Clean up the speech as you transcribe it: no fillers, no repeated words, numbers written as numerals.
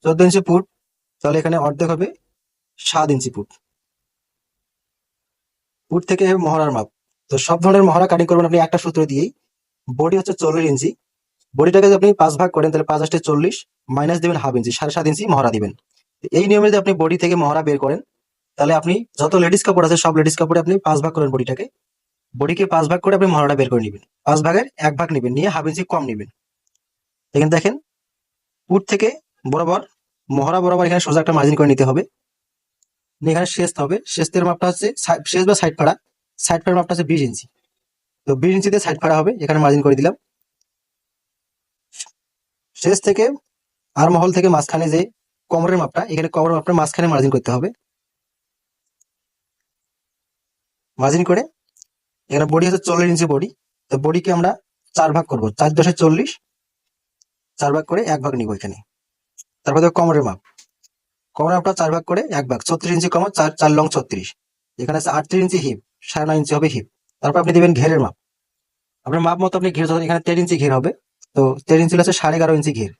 14 ইঞ্চি put, তাহলে এখানে অর্ধেক হবে 7 ইঞ্চি পুট। পুট থেকে হবে মহড়ার মাপ। তো সব ধরনের মহড়া কাটিং করবেন আপনি একটা সূত্র দিয়েই। বডি হচ্ছে 40 ইঞ্চি, বডিটাকে যদি আপনি 5 ভাগ করেন তাহলে 5 × 8 = 40, মাইনাস দিবেন হাফ ইঞ্চি, 7.5 ইঞ্চি মহড়া দিবেন। এই নিয়মে যদি আপনি বডি থেকে মহড়া বের করেন, তাহলে আপনি যত লেডিস কাপড় আছে সব লেডিস কাপড়ে আপনি 5 ভাগ করেন বডিটাকে, বডিকে 5 ভাগ করে আপনি মহড়াটা বের করে নেবেন। 5 ভাগের 1 ভাগ নেবেন, নিয়ে হাফ ইঞ্চি কম নেবেন। এখানে দেখেন পুট থেকে বরাবর মহড়া বরাবর এখানে সোজা একটা মার্জিন করে নিতে হবে। নিয়ে এখানে শেস্ত হবে, শেস্তের মাপটা হচ্ছে শেষ বা সাইড ফাড়া, সাইড ফাড়ার মাপটা হচ্ছে 20 ইঞ্চি। তো 20 ইঞ্চিতে সাইড ফাড়া হবে, এখানে মার্জিন করে দিলাম। শেষ থেকে আর মহল থেকে মাঝখানে যে কোমরের মাপটা, এখানে কোমরের মাপটা মাঝখানে মার্জিন করতে হবে। মার্জিন করে এখানে বডি হচ্ছে 40 ইঞ্চি বডি, তো বডিকে আমরা 4 ভাগ করবো, 4×10 = 40, 4 ভাগ করে 1 ভাগ নিব এখানে। তারপর দেখো কোমরের মাপ, কোমরের মাপটা 4 ভাগ করে 1 ভাগ, 36 ইঞ্চি কমা 4, 4 লং 36। এখানে আছে 38 ইঞ্চি হিপ, 9.5 ইঞ্চি হবে হিপ। তারপর আপনি দিবেন ঘেরের মাপ, আপনার মাপ মতো আপনি ঘের, যখন এখানে 13 ইঞ্চি ঘের হবে, তো 13 ইঞ্চি হচ্ছে 11.5 ইঞ্চি ঘের।